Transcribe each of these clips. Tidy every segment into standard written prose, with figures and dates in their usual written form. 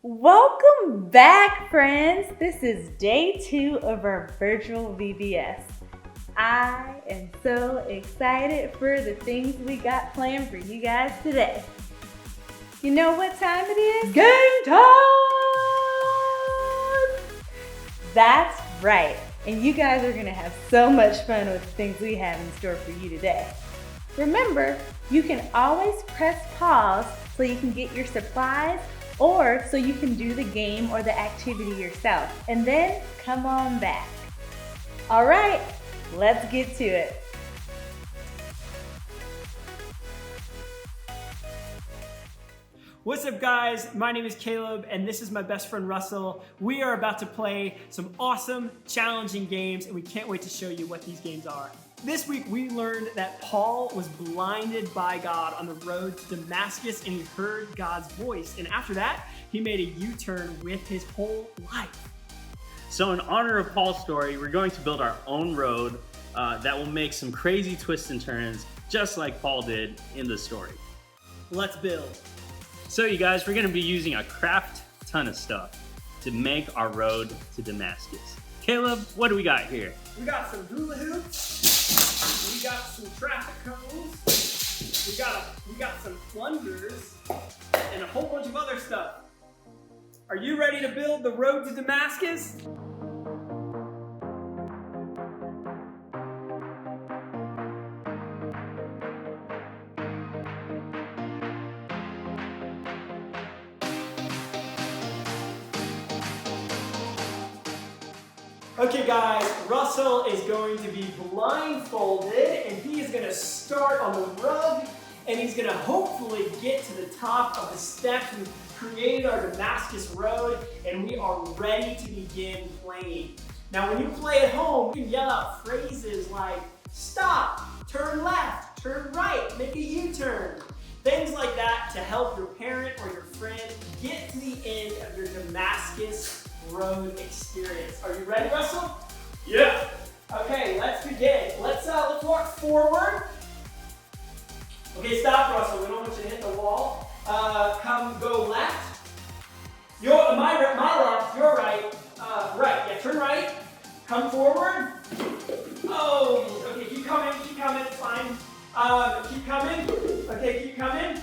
Welcome back, friends. This is day 2 of our virtual VBS. I am so excited for the things we got planned for you guys today. You know what time it is? Game time! That's right. And you guys are gonna have so much fun with the things we have in store for you today. Remember, you can always press pause so you can get your supplies or so you can do the game or the activity yourself, and then come on back. All right, let's get to it. What's up, guys? My name is Caleb and this is my best friend Russell. We are about to play some awesome, challenging games and we can't wait to show you what these games are. This week we learned that Paul was blinded by God on the road to Damascus and he heard God's voice. And after that, he made a U-turn with his whole life. So in honor of Paul's story, we're going to build our own road that will make some crazy twists and turns, just like Paul did in the story. Let's build. So you guys, we're gonna be using a crap ton of stuff to make our road to Damascus. Caleb, what do we got here? We got some hula-hoops. We got some traffic cones. We got some plungers and a whole bunch of other stuff. Are you ready to build the road to Damascus? Okay guys, Russell is going to be blindfolded and he is going to start on the rug and he's going to hopefully get to the top of the steps. We've created our Damascus road and we are ready to begin playing. Now when you play at home, you can yell out phrases like stop, turn left, turn right, make a U-turn. Things like that to help your parent or your friend get to the end of your Damascus road experience. Are you ready, Russell? Yeah. Okay, let's begin. Let's walk forward. Okay, stop, Russell. We don't want you to hit the wall. Go left. My left. Your right. Right. Yeah, turn right. Come forward. Oh, okay. Keep coming. Keep coming. It's fine. Keep coming. Okay, keep coming.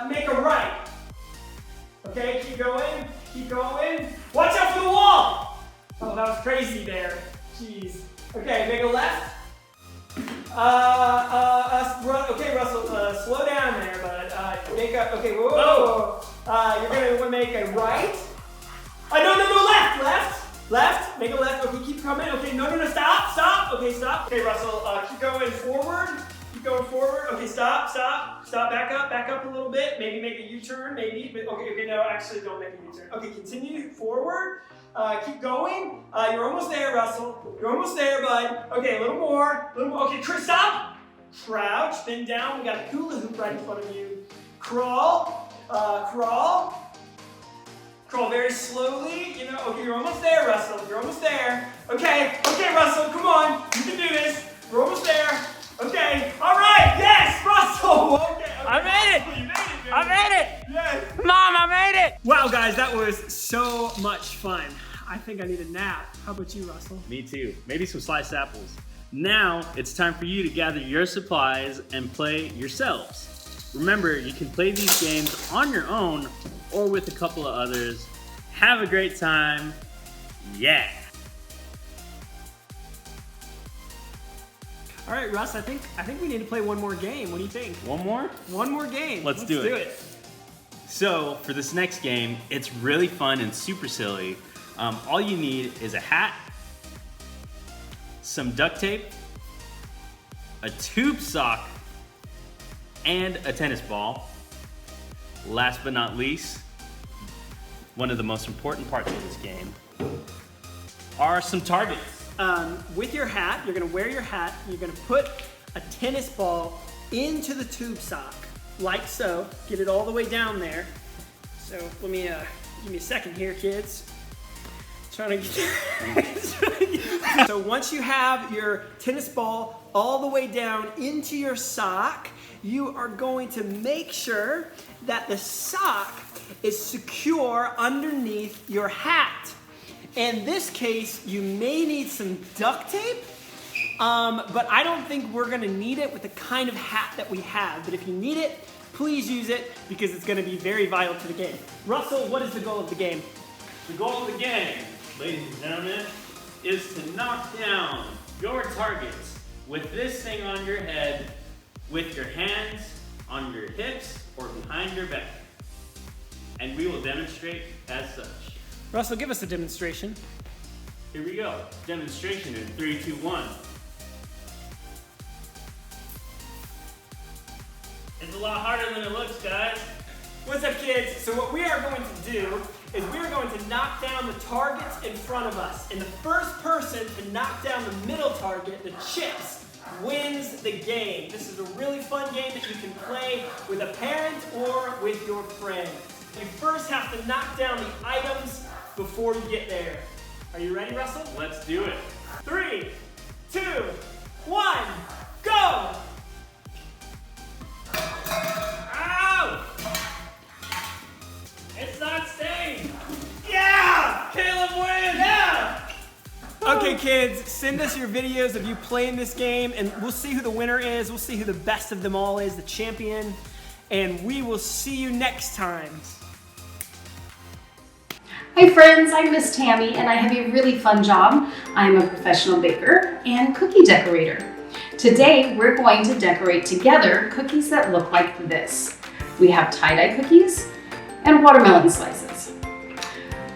Make a right. Okay, keep going. Keep going. Watch out for the wall! Oh, that was crazy there. Jeez. Okay, make a left. Okay, Russell, slow down there, but make a, okay, whoa. You're gonna make a right. No, left. Make a left. Okay, keep coming. Okay, no, stop. Okay, stop. Okay, Russell, keep going forward. Okay, stop. Back up a little bit. Maybe make a U-turn, maybe. But okay, no, actually don't make a U-turn. Okay, continue forward. Keep going. You're almost there, Russell. You're almost there, bud. Okay, a little more. Okay, stop. Crouch, bend down. We got a hula hoop right in front of you. Crawl. Crawl very slowly. Okay, you're almost there, Russell. You're almost there. Okay, Russell, come on. You can do this. We're almost there. Okay, all right, yes, Russell! Okay. I made it! You made it, dude. I made it! Yes. Mom, I made it! Wow, guys, that was so much fun. I think I need a nap. How about you, Russell? Me too. Maybe some sliced apples. Now, it's time for you to gather your supplies and play yourselves. Remember, you can play these games on your own or with a couple of others. Have a great time. Yeah! All right, Russ, I think we need to play one more game. What do you think? One more? One more game. Let's do it. So for this next game, it's really fun and super silly. All you need is a hat, some duct tape, a tube sock, and a tennis ball. Last but not least, one of the most important parts of this game are some targets. With your hat, you're gonna wear your hat, you're gonna put a tennis ball into the tube sock, like so. Get it all the way down there. So let me, give me a second here, kids. Trying to get So once you have your tennis ball all the way down into your sock, you are going to make sure that the sock is secure underneath your hat. In this case, you may need some duct tape, but I don't think we're gonna need it with the kind of hat that we have. But if you need it, please use it because it's gonna be very vital to the game. Russell, what is the goal of the game? The goal of the game, ladies and gentlemen, is to knock down your targets with this thing on your head, with your hands on your hips or behind your back. And we will demonstrate as such. Russell, give us a demonstration. Here we go. Demonstration in 3, 2, 1. It's a lot harder than it looks, guys. What's up, kids? So what we are going to do is we are going to knock down the targets in front of us. And the first person to knock down the middle target, the chips, wins the game. This is a really fun game that you can play with a parent or with your friend. You first have to knock down the items before you get there. Are you ready, Russell? Let's do it. 3, 2, 1, go! Ow! It's not staying. Yeah! Caleb wins! Yeah! Okay, kids, send us your videos of you playing this game, and we'll see who the winner is. We'll see who the best of them all is, the champion, and we will see you next time. Hi friends, I'm Miss Tammy and I have a really fun job. I'm a professional baker and cookie decorator. Today we're going to decorate together cookies that look like this. We have tie-dye cookies and watermelon slices.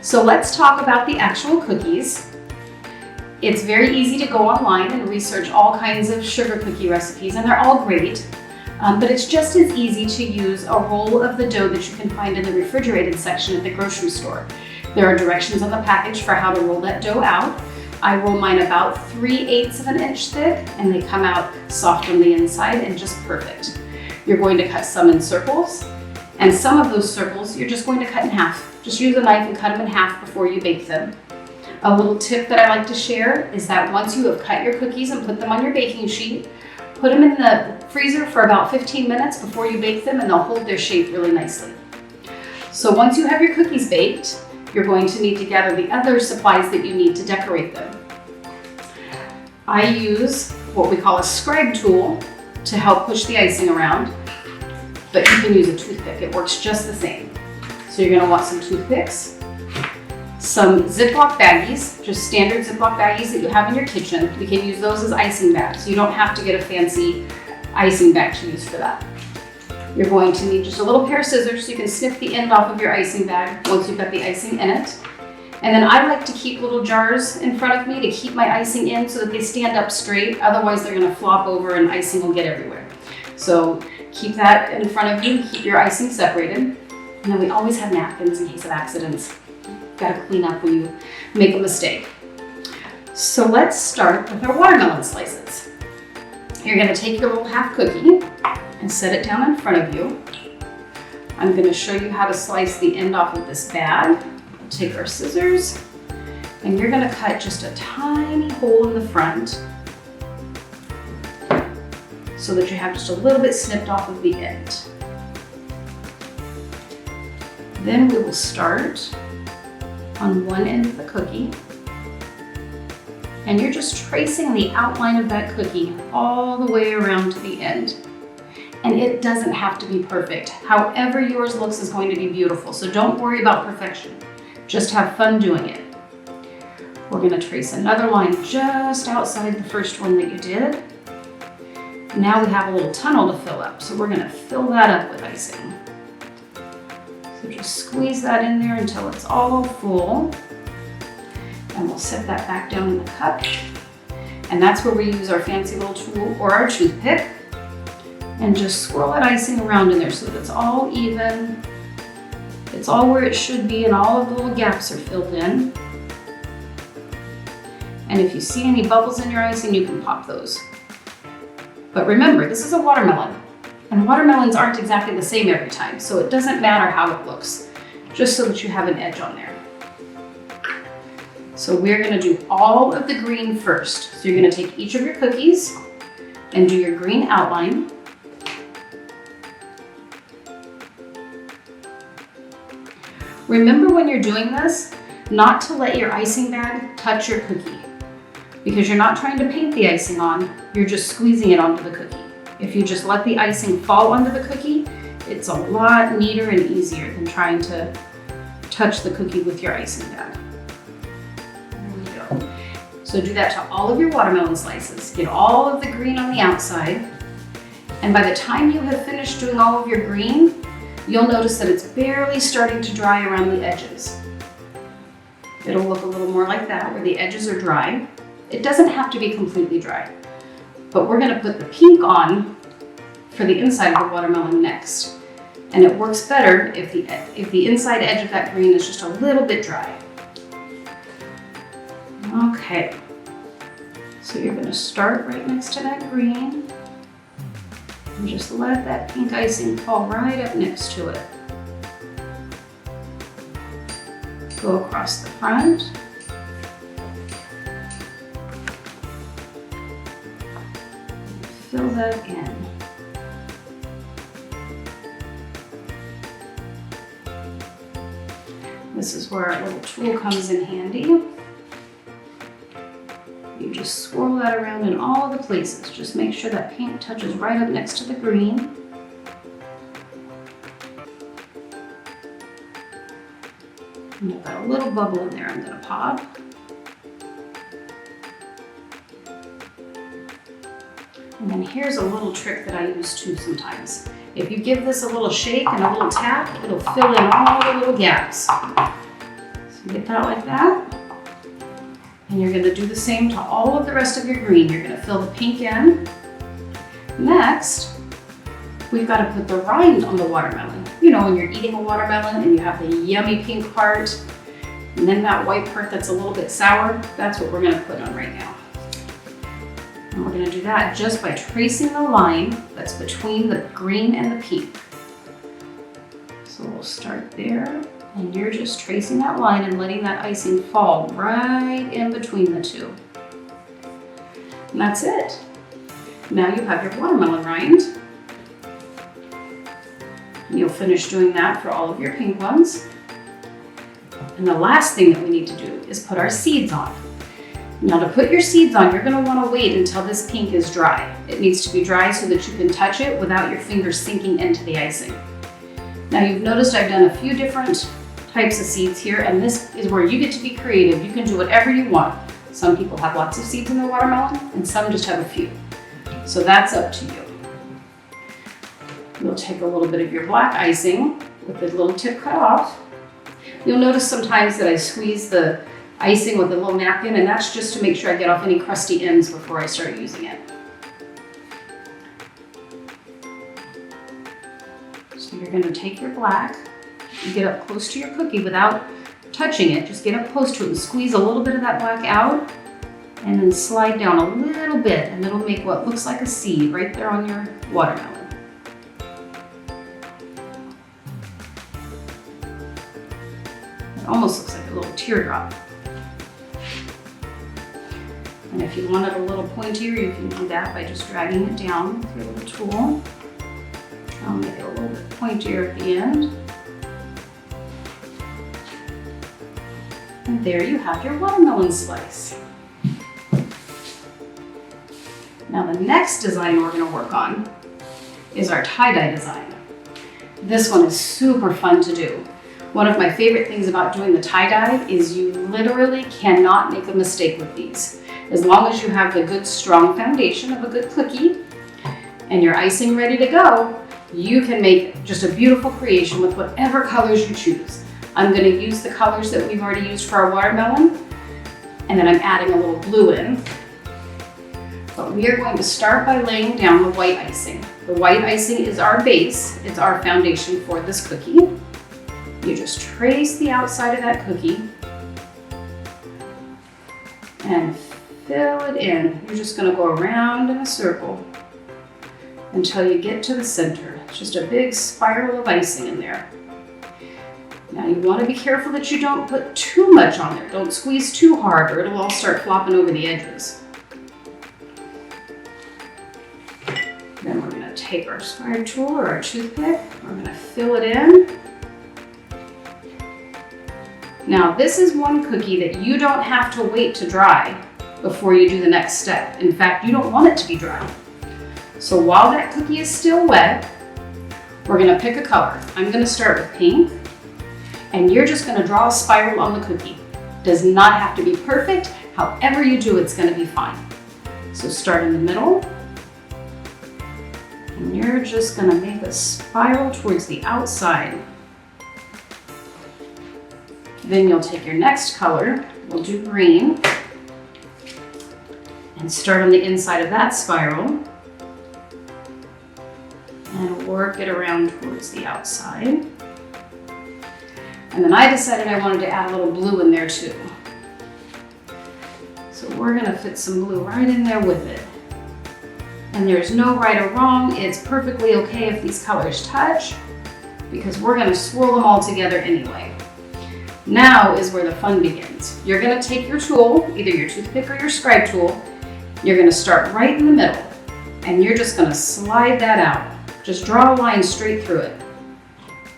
So let's talk about the actual cookies. It's very easy to go online and research all kinds of sugar cookie recipes, and they're all great. But it's just as easy to use a roll of the dough that you can find in the refrigerated section at the grocery store. There are directions on the package for how to roll that dough out. I roll mine about 3/8 of an inch thick, and they come out soft on the inside and just perfect. You're going to cut some in circles, and some of those circles you're just going to cut in half. Just use a knife and cut them in half before you bake them. A little tip that I like to share is that once you have cut your cookies and put them on your baking sheet, put them in the freezer for about 15 minutes before you bake them, and they'll hold their shape really nicely. So once you have your cookies baked, you're going to need to gather the other supplies that you need to decorate them. I use what we call a scribe tool to help push the icing around, but you can use a toothpick. It works just the same. So you're gonna want some toothpicks, some Ziploc baggies, just standard Ziploc baggies that you have in your kitchen. We can use those as icing bags. You don't have to get a fancy icing bag to use for that. You're going to need just a little pair of scissors so you can snip the end off of your icing bag once you've got the icing in it. And then I like to keep little jars in front of me to keep my icing in so that they stand up straight. Otherwise they're gonna flop over and icing will get everywhere. So keep that in front of you, keep your icing separated. And then we always have napkins in case of accidents. You've gotta clean up when you make a mistake. So let's start with our watermelon slices. You're gonna take your little half cookie and set it down in front of you. I'm going to show you how to slice the end off of this bag. We'll take our scissors, and you're going to cut just a tiny hole in the front so that you have just a little bit snipped off of the end. Then we will start on one end of the cookie, and you're just tracing the outline of that cookie all the way around to the end. And it doesn't have to be perfect. However yours looks is going to be beautiful, so don't worry about perfection. Just have fun doing it. We're gonna trace another line just outside the first one that you did. Now we have a little tunnel to fill up, so we're gonna fill that up with icing. So just squeeze that in there until it's all full. And we'll set that back down in the cup. And that's where we use our fancy little tool or our toothpick. And just swirl that icing around in there so that it's all even. It's all where it should be and all of the little gaps are filled in. And if you see any bubbles in your icing, you can pop those. But remember, this is a watermelon, and watermelons aren't exactly the same every time, so it doesn't matter how it looks, just so that you have an edge on there. So we're gonna do all of the green first. So you're gonna take each of your cookies and do your green outline. Remember when you're doing this, not to let your icing bag touch your cookie, because you're not trying to paint the icing on, you're just squeezing it onto the cookie. If you just let the icing fall onto the cookie, it's a lot neater and easier than trying to touch the cookie with your icing bag. There we go. So do that to all of your watermelon slices. Get all of the green on the outside. And by the time you have finished doing all of your green, you'll notice that it's barely starting to dry around the edges. It'll look a little more like that, where the edges are dry. It doesn't have to be completely dry, but we're gonna put the pink on for the inside of the watermelon next. And it works better if the inside edge of that green is just a little bit dry. Okay, so you're gonna start right next to that green and just let that pink icing fall right up next to it. Go across the front. Fill that in. This is where our little tool comes in handy. You just swirl that around in all the places. Just make sure that pink touches right up next to the green. And I've got a little bubble in there I'm going to pop. And then here's a little trick that I use too sometimes. If you give this a little shake and a little tap, it'll fill in all the little gaps. So get that like that. And you're gonna do the same to all of the rest of your green. You're gonna fill the pink in. Next, we've gotta put the rind on the watermelon. You know, when you're eating a watermelon and you have the yummy pink part, and then that white part that's a little bit sour, that's what we're gonna put on right now. And we're gonna do that just by tracing the line that's between the green and the pink. So we'll start there, and you're just tracing that line and letting that icing fall right in between the two. And that's it. Now you have your watermelon rind. And you'll finish doing that for all of your pink ones. And the last thing that we need to do is put our seeds on. Now to put your seeds on, you're gonna wanna wait until this pink is dry. It needs to be dry so that you can touch it without your fingers sinking into the icing. Now you've noticed I've done a few different types of seeds here, and this is where you get to be creative. You can do whatever you want. Some people have lots of seeds in their watermelon, and some just have a few. So that's up to you. You'll take a little bit of your black icing with the little tip cut off. You'll notice sometimes that I squeeze the icing with a little napkin, and that's just to make sure I get off any crusty ends before I start using it. So you're gonna take your black and get up close to your cookie without touching it. Just get up close to it and squeeze a little bit of that black out, and then slide down a little bit, and it'll make what looks like a seed right there on your watermelon. It almost looks like a little teardrop. And if you want it a little pointier, you can do that by just dragging it down with your little tool. I'll make it a little bit pointier at the end. And there you have your watermelon slice. Now the next design we're going to work on is our tie-dye design. This one is super fun to do. One of my favorite things about doing the tie-dye is you literally cannot make a mistake with these. As long as you have the good strong foundation of a good cookie and your icing ready to go, you can make just a beautiful creation with whatever colors you choose. I'm going to use the colors that we've already used for our watermelon, and then I'm adding a little blue in. But we are going to start by laying down the white icing. The white icing is our base, it's our foundation for this cookie. You just trace the outside of that cookie and fill it in. You're just going to go around in a circle until you get to the center. It's just a big spiral of icing in there. Now you want to be careful that you don't put too much on there. Don't squeeze too hard or it'll all start flopping over the edges. Then we're going to take our square tool or our toothpick. We're going to fill it in. Now this is one cookie that you don't have to wait to dry before you do the next step. In fact, you don't want it to be dry. So while that cookie is still wet, we're gonna pick a color. I'm gonna start with pink, and you're just gonna draw a spiral on the cookie. Does not have to be perfect. However you do, it's gonna be fine. So start in the middle, and you're just gonna make a spiral towards the outside. Then you'll take your next color, we'll do green, and start on the inside of that spiral, and work it around towards the outside. And then I decided I wanted to add a little blue in there too. So we're gonna fit some blue right in there with it. And there's no right or wrong. It's perfectly okay if these colors touch, because we're gonna swirl them all together anyway. Now is where the fun begins. You're gonna take your tool, either your toothpick or your scribe tool. You're gonna start right in the middle, and you're just gonna slide that out. Just draw a line straight through it.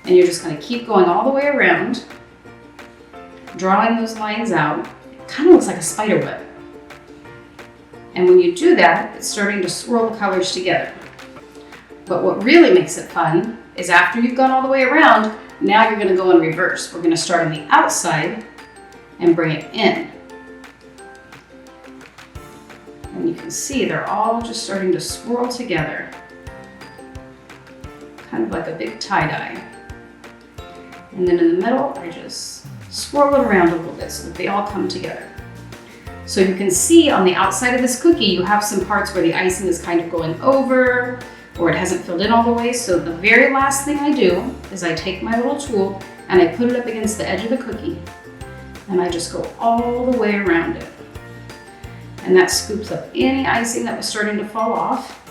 And you're just gonna keep going all the way around, drawing those lines out. It kind of looks like a spider web. And when you do that, it's starting to swirl the colors together. But what really makes it fun is after you've gone all the way around, now you're gonna go in reverse. We're gonna start on the outside and bring it in. And you can see they're all just starting to swirl together. Kind of like a big tie-dye. And then in the middle, I just swirl it around a little bit so that they all come together. So you can see on the outside of this cookie, you have some parts where the icing is kind of going over, or it hasn't filled in all the way. So the very last thing I do is I take my little tool and I put it up against the edge of the cookie, and I just go all the way around it. And that scoops up any icing that was starting to fall off,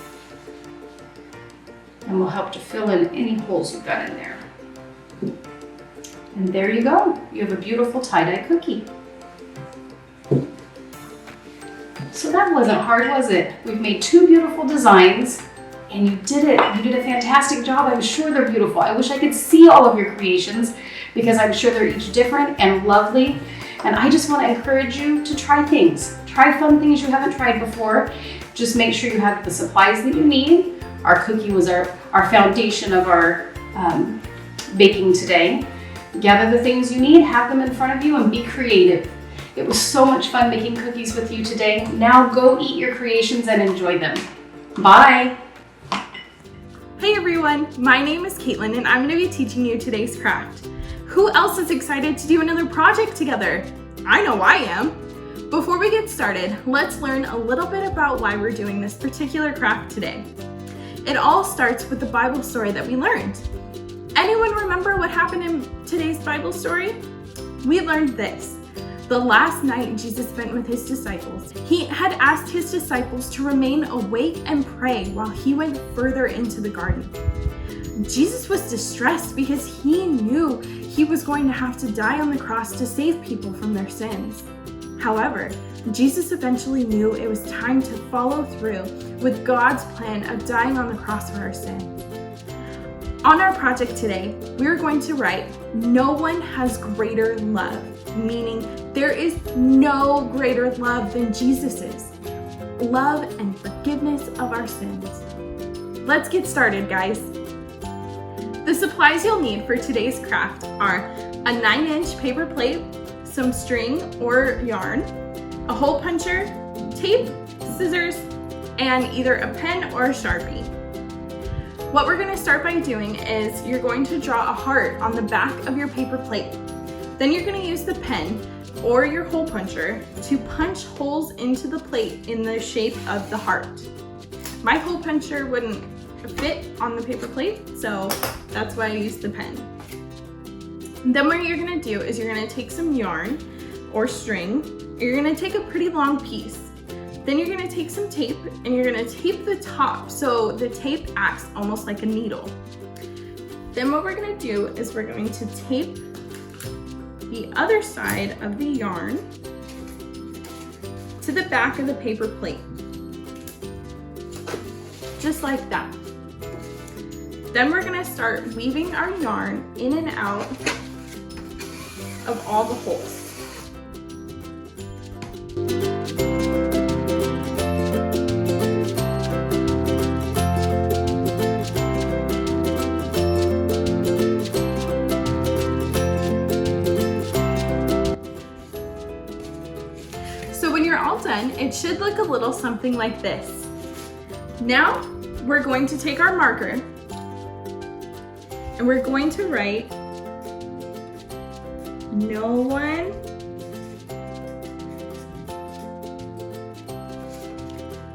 and will help to fill in any holes you've got in there. And there you go. You have a beautiful tie-dye cookie. So that wasn't hard, was it? We've made two beautiful designs, and you did it. You did a fantastic job. I'm sure they're beautiful. I wish I could see all of your creations, because I'm sure they're each different and lovely. And I just want to encourage you to try things. Try fun things you haven't tried before. Just make sure you have the supplies that you need. Our cookie was our foundation of our baking today. Gather the things you need, have them in front of you, and be creative. It was so much fun making cookies with you today. Now go eat your creations and enjoy them. Bye. Hey everyone, my name is Caitlin and I'm going to be teaching you today's craft. Who else is excited to do another project together? I know I am. Before we get started, let's learn a little bit about why we're doing this particular craft today. It all starts with the Bible story that we learned. Anyone remember what happened in today's Bible story? We learned this. The last night Jesus spent with his disciples, he had asked his disciples to remain awake and pray while he went further into the garden. Jesus was distressed because he knew he was going to have to die on the cross to save people from their sins. However, Jesus eventually knew it was time to follow through with God's plan of dying on the cross for our sins. On our project today, we are going to write, "No one has greater love," meaning there is no greater love than Jesus's. Love and forgiveness of our sins. Let's get started, guys. The supplies you'll need for today's craft are a 9-inch paper plate, some string or yarn, a hole puncher, tape, scissors, and either a pen or a Sharpie. What we're going to start by doing is you're going to draw a heart on the back of your paper plate. Then you're going to use the pen or your hole puncher to punch holes into the plate in the shape of the heart. My hole puncher wouldn't fit on the paper plate, so that's why I used the pen. Then what you're going to do is you're going to take some yarn or string. You're going to take a pretty long piece. Then you're going to take some tape and you're going to tape the top so the tape acts almost like a needle. Then what we're going to do is we're going to tape the other side of the yarn to the back of the paper plate, just like that. Then we're going to start weaving our yarn in and out of all the holes. So when you're all done, it should look a little something like this. Now, we're going to take our marker and we're going to write, no one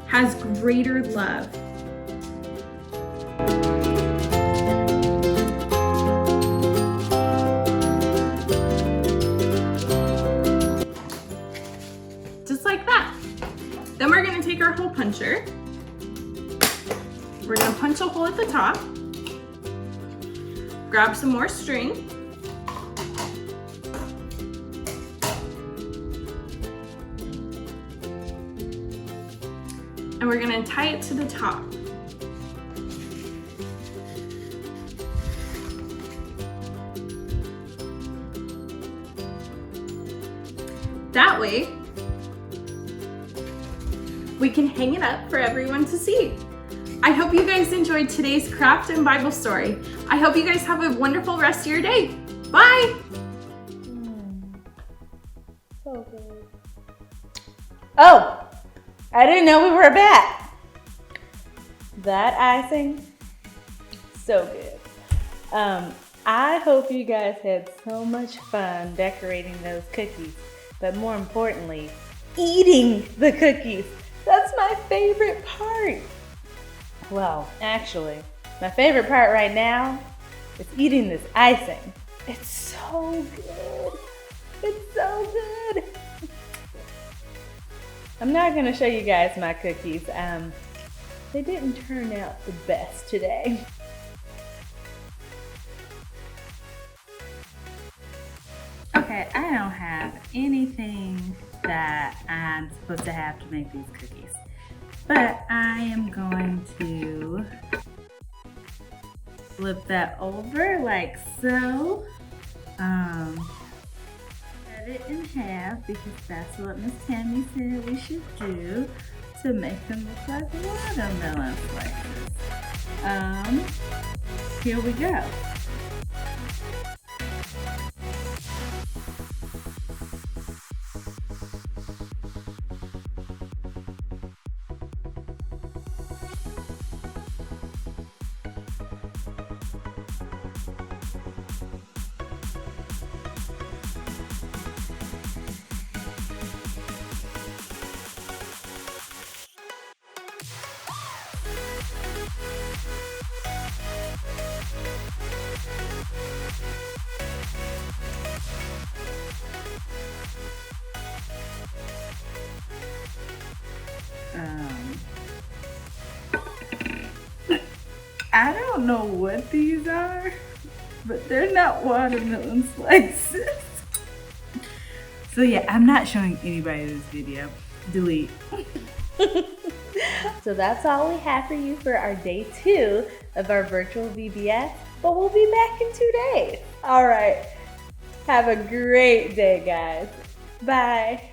has greater love. Just like that. Then we're going to take our hole puncher. We're going to punch a hole at the top. Grab some more string. And we're going to tie it to the top. That way, we can hang it up for everyone to see. I hope you guys enjoyed today's craft and Bible story. I hope you guys have a wonderful rest of your day. Bye! So good. Oh, I didn't know we were back. That icing, so good. I hope you guys had so much fun decorating those cookies, but more importantly, eating the cookies. That's my favorite part. Well, actually, my favorite part right now is eating this icing. It's so good. It's so good. I'm not gonna show you guys my cookies. They didn't turn out the best today. Okay, I don't have anything that I'm supposed to have to make these cookies. But I am going to flip that over like so. Cut it in half because that's what Miss Tammy said we should do to make them look like watermelon slices. Here we go. I don't know what these are, but they're not watermelon slices. So yeah, I'm not showing anybody this video. Delete. So that's all we have for you for our day 2 of our virtual VBS, but we'll be back in 2 days. All right, have a great day, guys. Bye.